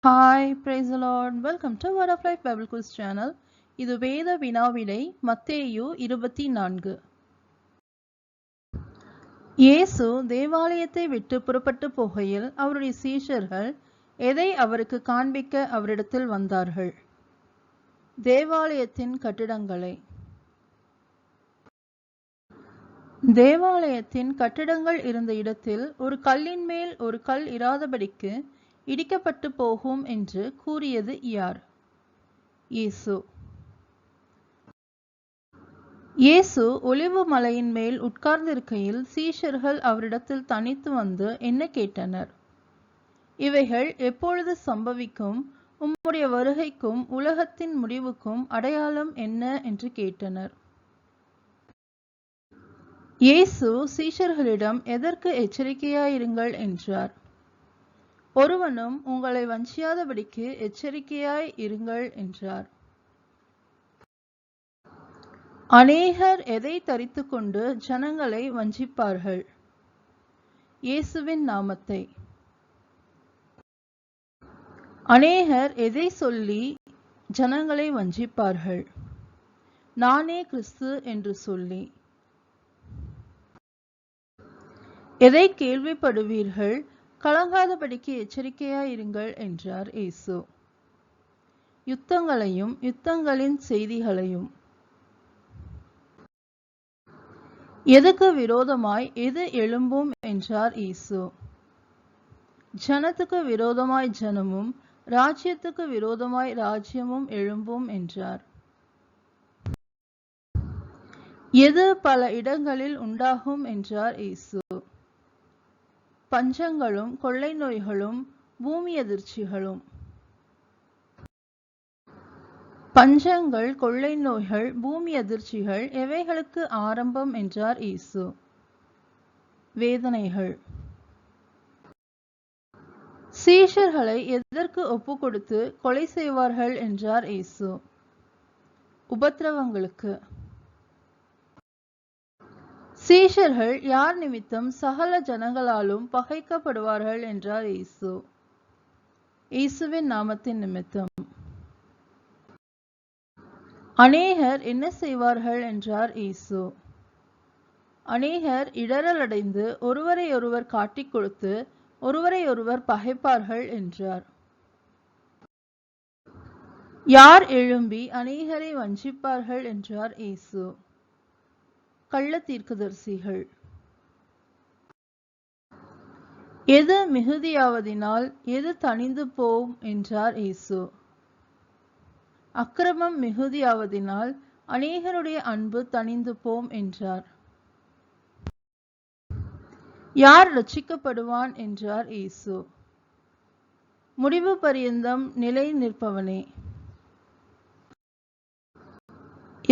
Hi, praise the Lord. Welcome to Word of Life Bible Quiz channel. இது வேத வினாவிடை மத்தேயு 24. இயேசு தேவாலயத்தை விட்டு புறப்பட்டு போகையில் அவருடைய சீஷர்கள் எதை அவருக்கு காண்பிக்க அவரிடத்தில் வந்தார்கள்? தேவாலயத்தின் கட்டிடங்களை. தேவாலயத்தின் கட்டிடங்கள் இருந்த இடத்தில் ஒரு கல்லின் மேல் ஒரு கல் இராதபடிக்கு இடிக்கப்பட்டு போகும் என்று கூறியது யார்? இயேசு. இயேசு ஒலிவு மலையின் மேல் உட்கார்ந்திருக்கையில் சீஷர்கள் அவரிடத்தில் தனித்து வந்து என்ன கேட்டனர்? இவைகள் எப்பொழுது சம்பவிக்கும்? உம்முடைய வருகைக்கும் உலகத்தின் முடிவுக்கும் அடையாளம் என்ன என்று கேட்டனர். இயேசு சீஷர்களிடம் எதற்கு எச்சரிக்கையாயிருங்கள் என்றார்? ஒருவனும் உங்களை வஞ்சியாதபடிக்கு எச்சரிக்கையாய் இருங்கள் என்றார். அநேகர் எதை தரித்து கொண்டு ஜனங்களை வஞ்சிப்பார்கள்? இயேசுவின் நாமத்தை. அநேகர் எதை சொல்லி ஜனங்களை வஞ்சிப்பார்கள்? நானே கிறிஸ்து என்று சொல்லி. எதை கேள்விப்படுவீர்கள்? கலங்காதபடிக்கு எச்சரிக்கையாயிருங்கள் என்றார் இயேசு. யுத்தங்களையும் யுத்தங்களின் செய்திகளையும். எதுக்கு விரோதமாய் எது எழும்பும் என்றார் இயேசு. ஜனத்துக்கு விரோதமாய் ஜனமும் ராஜ்யத்துக்கு விரோதமாய் ராஜ்யமும் எழும்பும் என்றார். எது பல இடங்களில் உண்டாகும் என்றார் இயேசு. பஞ்சங்களும் கொள்ளை நோய்களும் பூமி அதிர்ச்சிகளும். பஞ்சங்கள், கொள்ளை நோய்கள், பூமி அதிர்ச்சிகள் எவைகளுக்கு ஆரம்பம் என்றார் இயேசு. வேதனைகள். சீஷர்களை எதற்கு ஒப்பு கொடுத்து கொலை செய்வார்கள் என்றார் இயேசு. உபத்திரவங்களுக்கு. சீஷர்கள் யார் நிமித்தம் சகல ஜனங்களாலும் பகைக்கப்படுவார்கள் என்றார் இயேசு. இயேசுவின் நாமத்தின் நிமித்தம். அநேகர் என்ன செய்வார்கள் என்றார் இயேசு. அநேகர் இடறலடைந்து ஒருவரை ஒருவர் காட்டிக் கொடுத்து ஒருவரை ஒருவர் பகைப்பார்கள் என்றார். யார் எழும்பி அநேகரை வஞ்சிப்பார்கள் என்றார் இயேசு. கள்ள தீர்க்கதரிசிகள். எது மிகுதியாவதினால் எது தணிந்து போம் என்றார் இயேசு. அக்கிரமம் மிகுதியாவதினால் அநேகருடைய அன்பு தணிந்து போம் என்றார். யார் ரட்சிக்கப்படுவான் என்றார் இயேசு. முடிவு பரியந்தம் நிலை நிற்பவனே.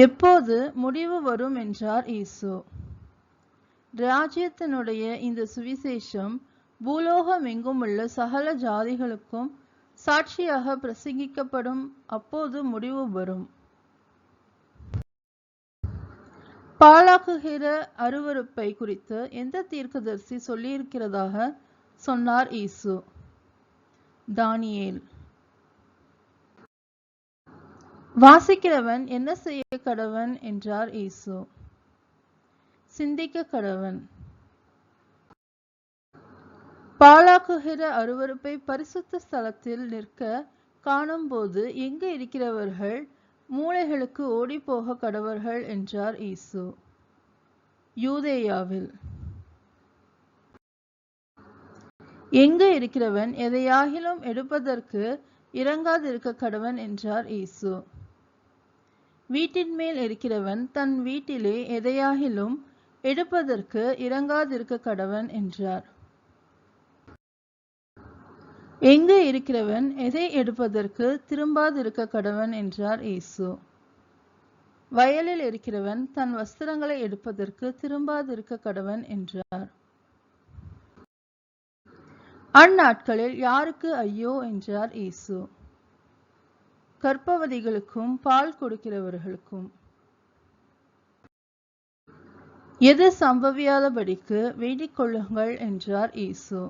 எப்போது முடிவு வரும் என்றார் இயேசு. ராஜ்யத்தினுடைய இந்த சுவிசேஷம் பூலோகம் எங்குமுள்ள சகல ஜாதிகளுக்கும் சாட்சியாக பிரசங்கிக்கப்படும். அப்போது முடிவு வரும். பாழாக்குகிற அருவருப்பை குறித்து எந்த தீர்க்கதரிசி சொல்லியிருக்கிறதாக சொன்னார் இயேசு. தானியேல். வாசிக்கிறவன் என்ன செய்ய கடவன் என்றார் இயேசு. சிந்திக்க கடவன். பாழாக்குகிற அருவருப்பை பரிசுத்த ஸ்தலத்தில் நிற்க காணும் போது எங்கு இருக்கிறவர்கள் மூலைகளுக்கு ஓடி போக கடவர்கள் என்றார் இயேசு. யூதேயாவில். எங்கு இருக்கிறவன் எதையாகிலும் எடுப்பதற்கு இறங்காதிருக்க கடவன் என்றார் இயேசு. வீட்டின் மேல் இருக்கிறவன் தன் வீட்டிலே எதையாகிலும் எடுப்பதற்கு இறங்காதிருக்க கடவன் என்றார். எங்கு இருக்கிறவன் எதை எடுப்பதற்கு திரும்பாதிருக்க கடவன் என்றார் இயேசு. வயலில் இருக்கிறவன் தன் வஸ்திரங்களை எடுப்பதற்கு திரும்பாதிருக்க கடவன் என்றார். அந்நாட்களில் யாருக்கு ஐயோ என்றார் இயேசு. கர்ப்பவதிகளுக்கும் பால் கொடுக்கிறவர்களுக்கும். எது சம்பவியாதபடிக்கு வேண்டிக் கொள்ளுங்கள் என்றார் இயேசு.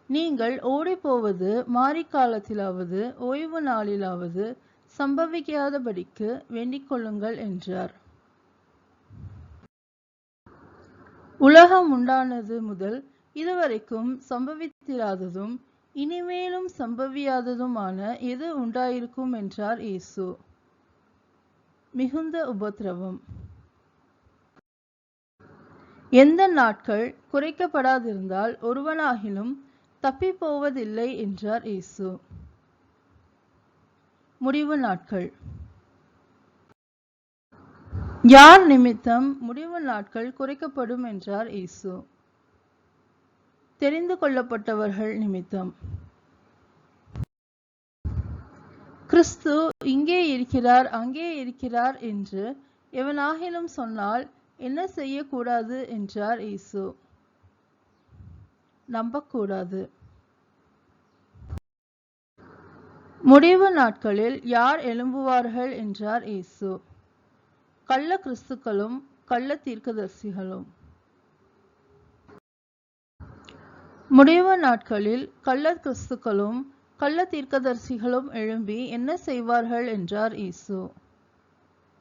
நீங்கள் ஓடிப்போவது மாரிக்காலத்திலாவது ஓய்வு நாளிலாவது சம்பவிக்காதபடிக்கு வேண்டிக் கொள்ளுங்கள் என்றார். உலகம் உண்டானது முதல் இதுவரைக்கும் சம்பவித்திராததும் இனிமேலும் சம்பவியாததுமான எது உண்டாயிருக்கும் என்றார் இயேசு. மிகுந்த உபத்திரவம். எந்த நாட்கள் குறைக்கப்படாதிருந்தால் ஒருவனாகிலும் தப்பி போவதில்லை என்றார் இயேசு. முடிவு நாட்கள். யார் நிமித்தம் முடிவு நாட்கள் குறைக்கப்படும் என்றார் இயேசு. தெரிந்து கொள்ளப்பட்டவர்கள் நிமித்தம். கிறிஸ்து இங்கே இருக்கிறார் அங்கே இருக்கிறார் என்று எவனாகிலும் சொன்னால் என்ன செய்யக்கூடாது என்றார் இயேசு. நம்பக்கூடாது. முடிவு நாட்களில் யார் எழும்புவார்கள் என்றார் இயேசு. கள்ள கிறிஸ்துக்களும் கள்ள தீர்க்கதரிசிகளும். முடிவு நாட்களில் கள்ள கிறிஸ்துக்களும் கள்ள தீர்க்கதரிசிகளும் எழும்பி என்ன செய்வார்கள் என்றார் இயேசு.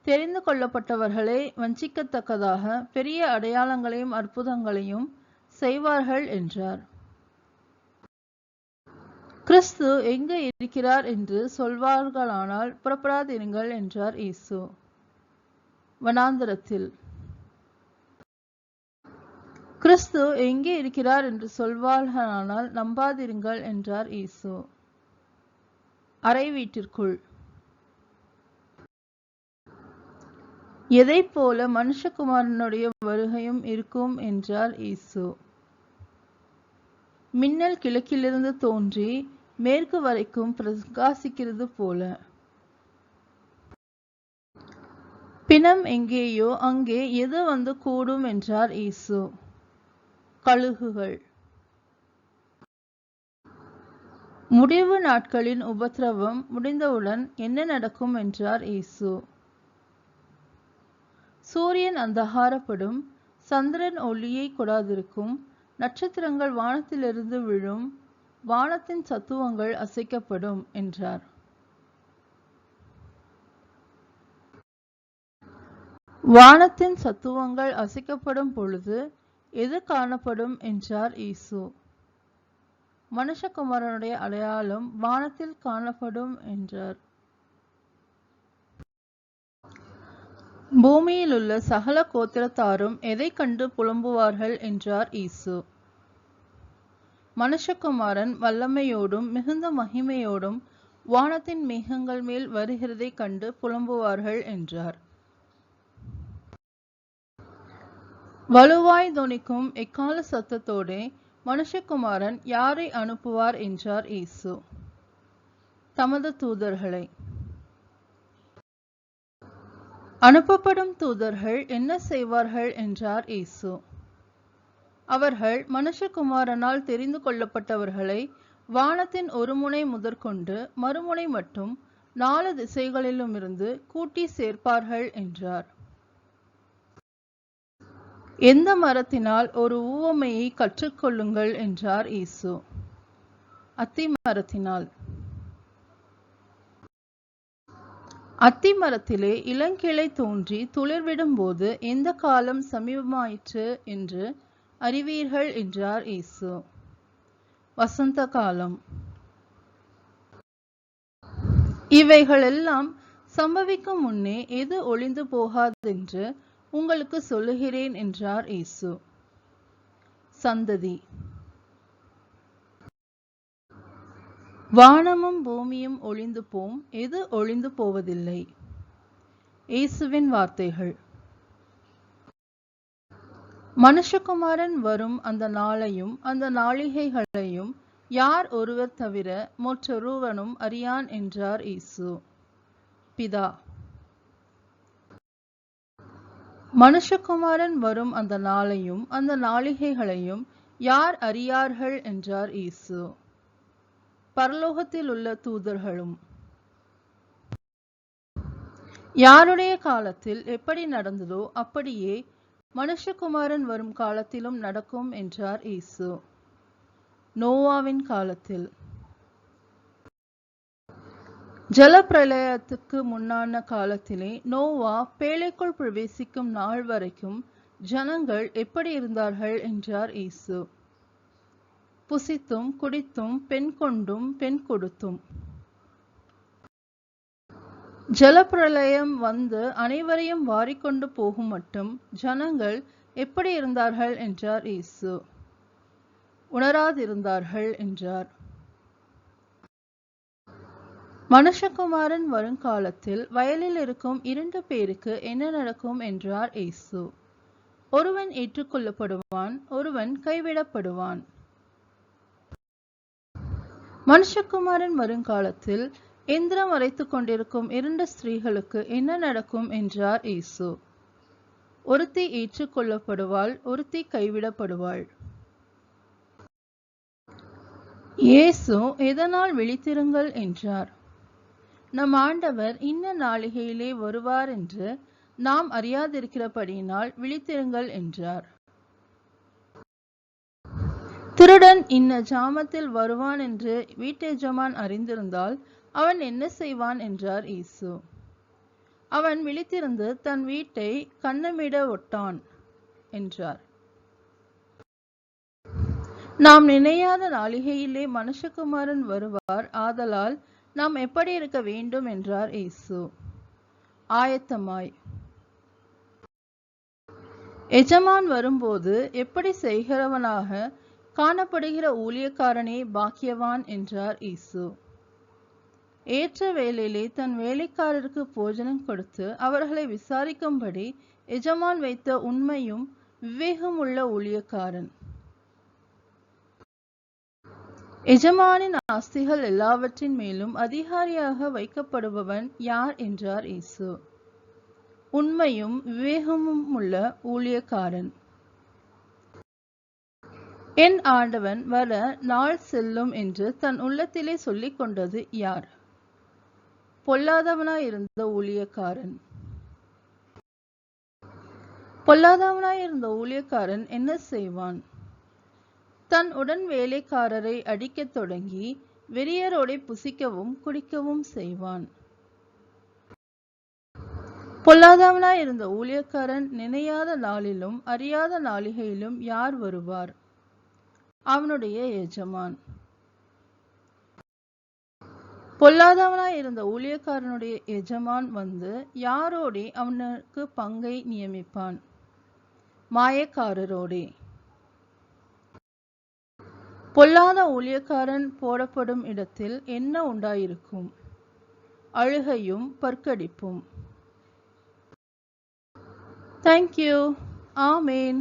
தெரிந்து கொள்ளப்பட்டவர்களை வஞ்சிக்கத்தக்கதாக பெரிய அடையாளங்களையும் அற்புதங்களையும் செய்வார்கள் என்றார். கிறிஸ்து எங்கு இருக்கிறார் என்று சொல்வார்களானால் புறப்படாதிருங்கள் என்றார் இயேசு. வனாந்தரத்தில். கிறிஸ்து எங்கே இருக்கிறார் என்று சொல்வார்களானால் நம்பாதிருங்கள் என்றார் இயேசு. அறை வீட்டிற்குள். எதை போல மனுஷகுமாரனுடைய வருகையும் இருக்கும் என்றார் இயேசு. மின்னல் கிழக்கிலிருந்து தோன்றி மேற்கு வரைக்கும் பிரகாசிக்கிறது போல. பிணம் எங்கேயோ அங்கே எது வந்து கூடும் என்றார் இயேசு. கழுகுகள். முடிவு நாட்களின் உபத்திரவம் முடிந்தவுடன் என்ன நடக்கும் என்றார் இயேசு. சூரியன் அந்தகாரப்படும், சந்திரன் ஒளியை கொடாதிருக்கும், நட்சத்திரங்கள் வானத்திலிருந்து விழும், வானத்தின் சத்துவங்கள் அசைக்கப்படும் என்றார். வானத்தின் சத்துவங்கள் அசைக்கப்படும் பொழுது எது காணப்படும் என்றார் இயேசு. மனுஷகுமாரனுடைய அடையாளம் வானத்தில் காணப்படும் என்றார். பூமியில் உள்ள சகல கோத்திரத்தாரும் எதை கண்டு புலம்புவார்கள் என்றார் இயேசு. மனுஷகுமாரன் வல்லமையோடும் மிகுந்த மகிமையோடும் வானத்தின் மேகங்கள் மேல் வருகிறதை கண்டு புலம்புவார்கள் என்றார். வலுவாய் தொனிக்கும் எக்கால சத்தத்தோடே மனுஷகுமாரன் யாரை அனுப்புவார் என்றார் இயேசு. தமது தூதர்களை. அனுப்பப்படும் தூதர்கள் என்ன செய்வார்கள் என்றார் இயேசு. அவர்கள் மனுஷகுமாரனால் தெரிந்து கொள்ளப்பட்டவர்களை வானத்தின் ஒரு முனை முதற்கொண்டு மறுமுனை மட்டும் 4 திசைகளிலுமிருந்து கூட்டி சேர்ப்பார்கள் என்றார். எந்த மரத்தினால் ஒரு உவமையை கற்றுக்கொள்ளுங்கள் என்றார் இயேசு. அத்தி மரத்தினால். அத்தி மரத்திலே இளங்கிளை தோன்றி துளிர்விடும் போது எந்த காலம் சமீபமாயிற்று என்று அறிவீர்கள் என்றார் இயேசு. வசந்த காலம். இவைகளெல்லாம் சம்பவிக்கும் முன்னே எது ஒளிந்து போகாதென்று உங்களுக்கு சொல்லுகிறேன் என்றார் இயேசு. சந்ததி. வானமும் பூமியும் ஒளிந்து போம், எது ஒளிந்து போவதில்லை. இயேசுவின் வார்த்தைகள். மனுஷகுமாரன் வரும் அந்த நாளையும் அந்த நாளிகைகளையும் யார் ஒருவர் தவிர மற்றொருவனும் அறியான் என்றார் இயேசு. பிதா. மனுஷகுமாரன் வரும் அந்த நாளையும் அந்த நாளிகைகளையும் யார் அறியார்கள் என்றார் இயேசு. பரலோகத்தில் உள்ள தூதர்களும். யாருடைய காலத்தில் எப்படி நடந்ததோ அப்படியே மனுஷகுமாரன் வரும் காலத்திலும் நடக்கும் என்றார் இயேசு. நோவாவின் காலத்தில். ஜலப்பிரளயத்துக்கு முன்னான காலத்திலே நோவா பேழைக்குள் பிரவேசிக்கும் நாள் வரைக்கும் ஜனங்கள் எப்படி இருந்தார்கள் என்றார் இயேசு. புசித்தும் குடித்தும் பெண் கொண்டும் பெண் கொடுத்தும். ஜலப்பிரளயம் வந்து அனைவரையும் வாரிக்கொண்டு போகும் மட்டும் ஜனங்கள் எப்படி இருந்தார்கள் என்றார் இயேசு. உணராதிருந்தார்கள் என்றார். மனுஷகுமாரன் வருங்காலத்தில் வயலில் இருக்கும் 2 பேருக்கு என்ன நடக்கும் என்றார் இயேசு. ஒருவன் ஏற்றுக்கொள்ளப்படுவான், ஒருவன் கைவிடப்படுவான். மனுஷகுமாரன் வருங்காலத்தில் எந்திரம் அரைத்துக் கொண்டிருக்கும் 2 ஸ்திரீகளுக்கு என்ன நடக்கும் என்றார் இயேசு. ஒருத்தி ஏற்றுக்கொள்ளப்படுவாள், ஒருத்தி கைவிடப்படுவாள். இயேசு எதனால் விழித்திருங்கள் என்றார்? நம் ஆண்டவர் இன்ன நாளிகையிலே வருவார் என்று நாம் அறியாதிருக்கிறபடியினால் விழித்திருங்கள் என்றார். திருடன் இன்ன ஜாமத்தில் வருவான் என்று வீட்டெஜமான் அறிந்திருந்தால் அவன் என்ன செய்வான் என்றார் இயேசு. அவன் விழித்திருந்து தன் வீட்டை கன்னமிட ஒட்டான் என்றார். நாம் நினையாத நாளிகையிலே மனுஷகுமாரன் வருவார், ஆதலால் நாம் எப்படி இருக்க வேண்டும் என்றார் இயேசு. ஆயத்தமாய். எஜமான் வரும்போது எப்படி செய்கிறவனாக காணப்படுகிற ஊழியக்காரனே பாக்கியவான் என்றார் இயேசு. ஏற்ற வேளையிலே தன் வேலைக்காரருக்கு போஜனம் கொடுத்து அவர்களை விசாரிக்கும்படி எஜமான் வைத்த உண்மையும் விவேகமுள்ள ஊழியக்காரன். எஜமானின் ஆஸ்திகள் எல்லாவற்றின் மேலும் அதிகாரியாக வைக்கப்படுபவன் யார் என்றார் இயேசு. உண்மையும் விவேகமும் உள்ள ஊழியக்காரன். என் ஆண்டவன் வர நாள் செல்லும் என்று தன் உள்ளத்திலே சொல்லிக் கொண்டது யார்? பொல்லாதவனாயிருந்த ஊழியக்காரன். பொல்லாதவனாயிருந்த ஊழியக்காரன் என்ன செய்வான்? தன் உடன் வேலைக்காரரை அடிக்கத் தொடங்கி வெறியரோடே புசிக்கவும் குடிக்கவும் செய்வான். பொல்லாதவனாயிருந்த ஊழியக்காரன் நினையாத நாளிலும் அறியாத நாளிகையிலும் யார் வருவார்? அவனுடைய எஜமான். பொல்லாதவனாயிருந்த ஊழியக்காரனுடைய எஜமான் வந்து யாரோடே அவனுக்கு பங்கை நியமிப்பான்? மாயக்காரரோடே. பொல்லாத ஊழியக்காரன் போடப்படும் இடத்தில் என்ன உண்டாயிருக்கும்? அழுகையும் பற்கடிப்பும். Thank you. Amen.